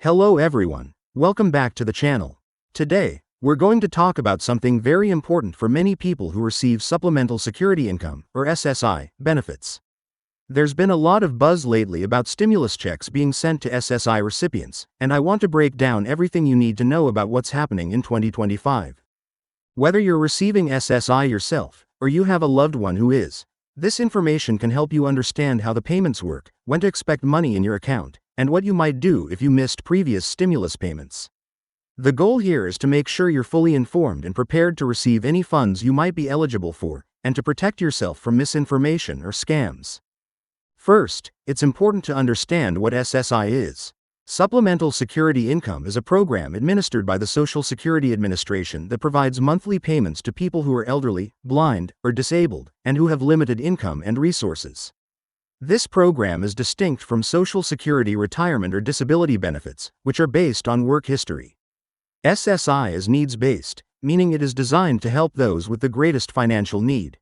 Hello everyone, welcome back to the channel. Today, we're going to talk about something very important for many people who receive Supplemental Security Income, or SSI, benefits. There's been a lot of buzz lately about stimulus checks being sent to SSI recipients, and I want to break down everything you need to know about what's happening in 2025. Whether you're receiving SSI yourself, or you have a loved one who is, this information can help you understand how the payments work, when to expect money in your account, and what you might do if you missed previous stimulus payments. The goal here is to make sure you're fully informed and prepared to receive any funds you might be eligible for, and to protect yourself from misinformation or scams. First, it's important to understand what SSI is. Supplemental Security Income is a program administered by the Social Security Administration that provides monthly payments to people who are elderly, blind, or disabled, and who have limited income and resources. This program is distinct from Social Security retirement or disability benefits, which are based on work history. SSI is needs-based, meaning it is designed to help those with the greatest financial need.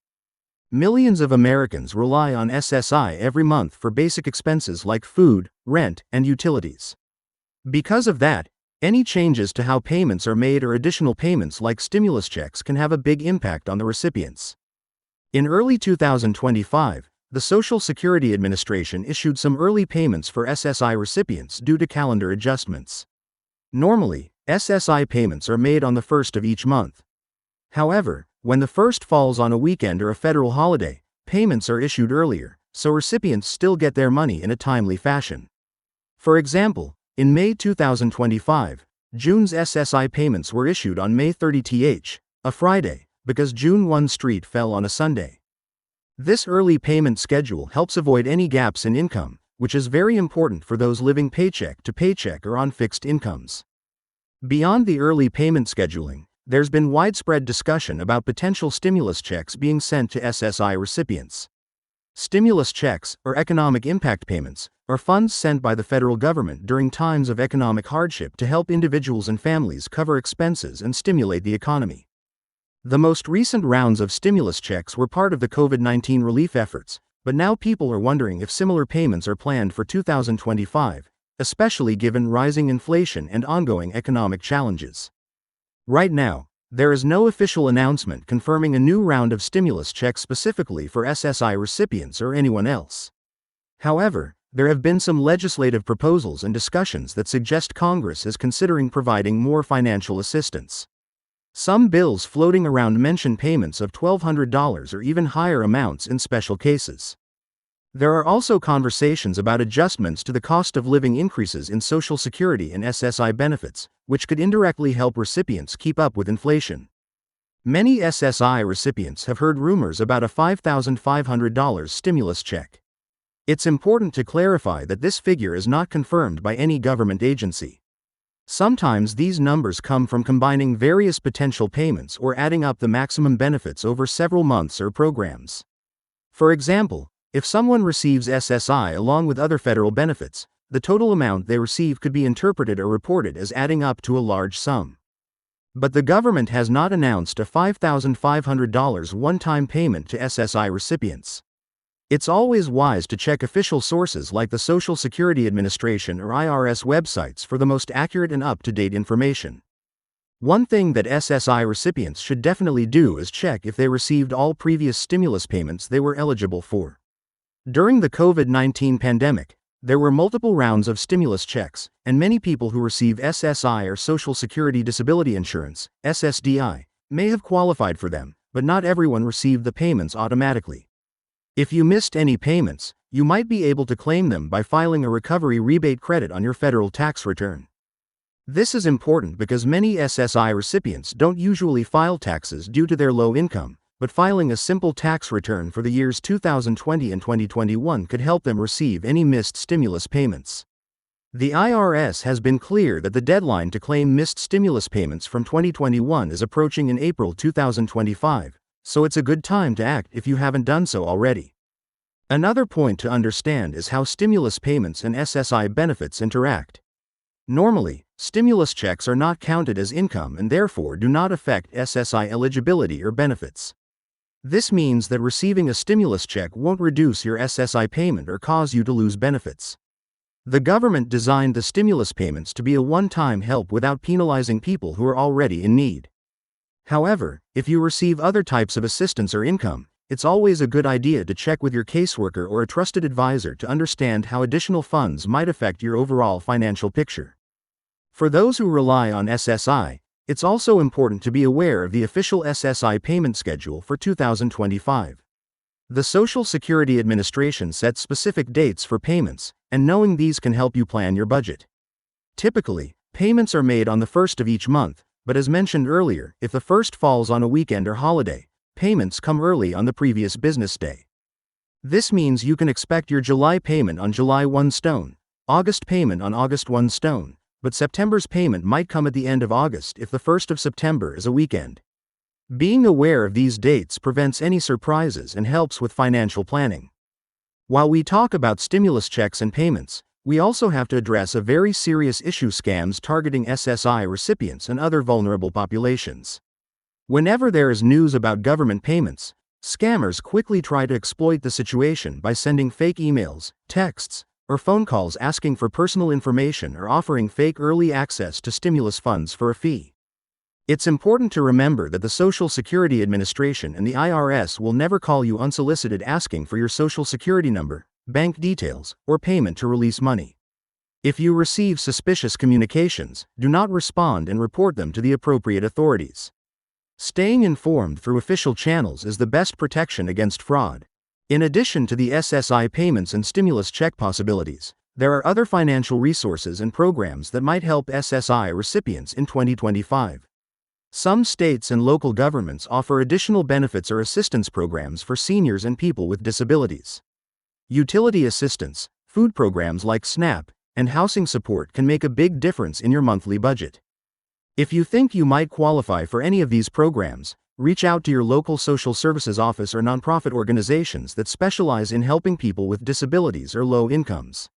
Millions of Americans rely on SSI every month for basic expenses like food, rent, and utilities. Because of that, any changes to how payments are made or additional payments like stimulus checks can have a big impact on the recipients. In early 2025, the Social Security Administration issued some early payments for SSI recipients due to calendar adjustments. Normally, SSI payments are made on the first of each month. However, when the first falls on a weekend or a federal holiday, payments are issued earlier, so recipients still get their money in a timely fashion. For example, in May 2025, June's SSI payments were issued on May 30th, a Friday, because June 1 Street fell on a Sunday. This early payment schedule helps avoid any gaps in income, which is very important for those living paycheck to paycheck or on fixed incomes. Beyond the early payment scheduling, there's been widespread discussion about potential stimulus checks being sent to SSI recipients. Stimulus checks, or economic impact payments, are funds sent by the federal government during times of economic hardship to help individuals and families cover expenses and stimulate the economy. The most recent rounds of stimulus checks were part of the COVID-19 relief efforts, but now people are wondering if similar payments are planned for 2025, especially given rising inflation and ongoing economic challenges. Right now, there is no official announcement confirming a new round of stimulus checks specifically for SSI recipients or anyone else. However, there have been some legislative proposals and discussions that suggest Congress is considering providing more financial assistance. Some bills floating around mention payments of $1,200 or even higher amounts in special cases. There are also conversations about adjustments to the cost of living increases in Social Security and SSI benefits, which could indirectly help recipients keep up with inflation. Many SSI recipients have heard rumors about a $5,500 stimulus check. It's important to clarify that this figure is not confirmed by any government agency. Sometimes these numbers come from combining various potential payments or adding up the maximum benefits over several months or programs. For example, if someone receives SSI along with other federal benefits, the total amount they receive could be interpreted or reported as adding up to a large sum. But the government has not announced a $5,500 one-time payment to SSI recipients. It's always wise to check official sources like the Social Security Administration or IRS websites for the most accurate and up-to-date information. One thing that SSI recipients should definitely do is check if they received all previous stimulus payments they were eligible for. During the COVID-19 pandemic, there were multiple rounds of stimulus checks, and many people who receive SSI or Social Security Disability Insurance, SSDI, may have qualified for them, but not everyone received the payments automatically. If you missed any payments, you might be able to claim them by filing a recovery rebate credit on your federal tax return. This is important because many SSI recipients don't usually file taxes due to their low income, but filing a simple tax return for the years 2020 and 2021 could help them receive any missed stimulus payments. The IRS has been clear that the deadline to claim missed stimulus payments from 2021 is approaching in April 2025, so it's a good time to act if you haven't done so already. Another point to understand is how stimulus payments and SSI benefits interact. Normally, stimulus checks are not counted as income and therefore do not affect SSI eligibility or benefits. This means that receiving a stimulus check won't reduce your SSI payment or cause you to lose benefits. The government designed the stimulus payments to be a one-time help without penalizing people who are already in need. However, if you receive other types of assistance or income, it's always a good idea to check with your caseworker or a trusted advisor to understand how additional funds might affect your overall financial picture. For those who rely on SSI, it's also important to be aware of the official SSI payment schedule for 2025. The Social Security Administration sets specific dates for payments, and knowing these can help you plan your budget. Typically, payments are made on the first of each month, but as mentioned earlier, if the first falls on a weekend or holiday, payments come early on the previous business day. This means you can expect your July payment on July 1 stone, August payment on August 1 stone, but September's payment might come at the end of August if the 1st of September is a weekend. Being aware of these dates prevents any surprises and helps with financial planning. While we talk about stimulus checks and payments, we also have to address a very serious issue: scams targeting SSI recipients and other vulnerable populations. Whenever there is news about government payments, scammers quickly try to exploit the situation by sending fake emails, texts, or phone calls asking for personal information or offering fake early access to stimulus funds for a fee. It's important to remember that the Social Security Administration and the IRS will never call you unsolicited asking for your Social Security number, bank details, or payment to release money. If you receive suspicious communications, do not respond and report them to the appropriate authorities. Staying informed through official channels is the best protection against fraud. In addition to the SSI payments and stimulus check possibilities, there are other financial resources and programs that might help SSI recipients in 2025. Some states and local governments offer additional benefits or assistance programs for seniors and people with disabilities. Utility assistance, food programs like SNAP, and housing support can make a big difference in your monthly budget. If you think you might qualify for any of these programs, reach out to your local social services office or nonprofit organizations that specialize in helping people with disabilities or low incomes.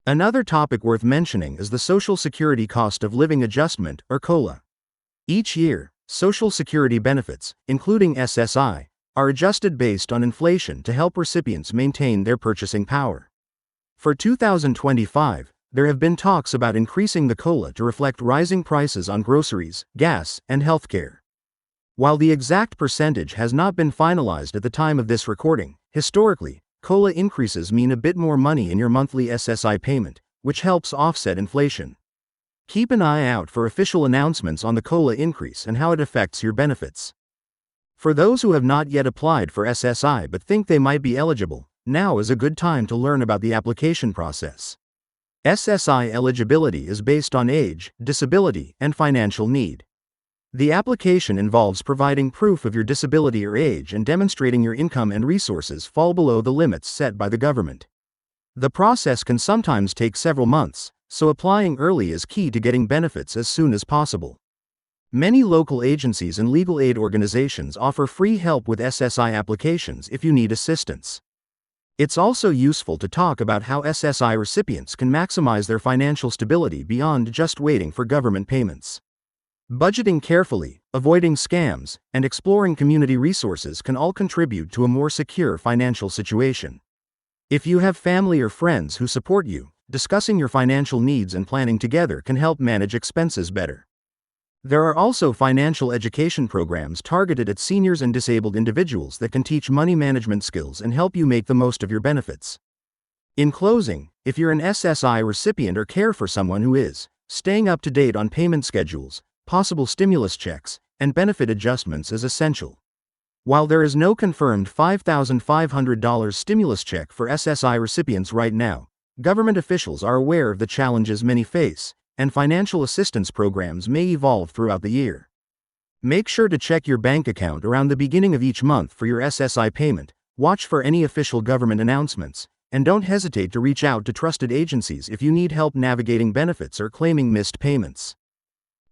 Another topic worth mentioning is the Social Security Cost of Living Adjustment, or COLA. Each year, Social Security benefits, including SSI, are adjusted based on inflation to help recipients maintain their purchasing power. For 2025, there have been talks about increasing the COLA to reflect rising prices on groceries, gas, and healthcare. While the exact percentage has not been finalized at the time of this recording, historically, COLA increases mean a bit more money in your monthly SSI payment, which helps offset inflation. Keep an eye out for official announcements on the COLA increase and how it affects your benefits. For those who have not yet applied for SSI but think they might be eligible, now is a good time to learn about the application process. SSI eligibility is based on age, disability, and financial need. The application involves providing proof of your disability or age and demonstrating your income and resources fall below the limits set by the government. The process can sometimes take several months, so applying early is key to getting benefits as soon as possible. Many local agencies and legal aid organizations offer free help with SSI applications if you need assistance. It's also useful to talk about how SSI recipients can maximize their financial stability beyond just waiting for government payments. Budgeting carefully, avoiding scams, and exploring community resources can all contribute to a more secure financial situation. If you have family or friends who support you, discussing your financial needs and planning together can help manage expenses better. There are also financial education programs targeted at seniors and disabled individuals that can teach money management skills and help you make the most of your benefits. In closing, if you're an SSI recipient or care for someone who is, staying up to date on payment schedules, possible stimulus checks, and benefit adjustments is essential. While there is no confirmed $5,500 stimulus check for SSI recipients right now, government officials are aware of the challenges many face, and financial assistance programs may evolve throughout the year. Make sure to check your bank account around the beginning of each month for your SSI payment, watch for any official government announcements, and don't hesitate to reach out to trusted agencies if you need help navigating benefits or claiming missed payments.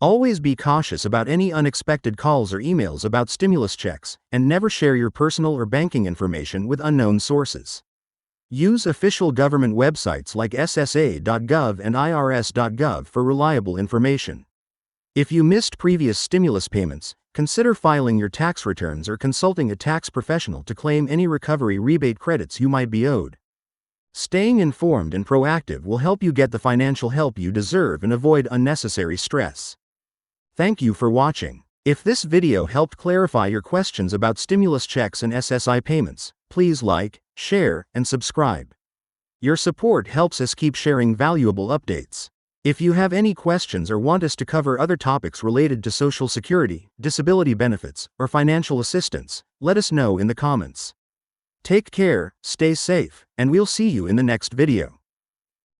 Always be cautious about any unexpected calls or emails about stimulus checks, and never share your personal or banking information with unknown sources. Use official government websites like SSA.gov and IRS.gov for reliable information. If you missed previous stimulus payments, consider filing your tax returns or consulting a tax professional to claim any recovery rebate credits you might be owed. Staying informed and proactive will help you get the financial help you deserve and avoid unnecessary stress. Thank you for watching. If this video helped clarify your questions about stimulus checks and SSI payments, please like, share, and subscribe. Your support helps us keep sharing valuable updates. If you have any questions or want us to cover other topics related to Social Security, disability benefits, or financial assistance, let us know in the comments. Take care, stay safe, and we'll see you in the next video.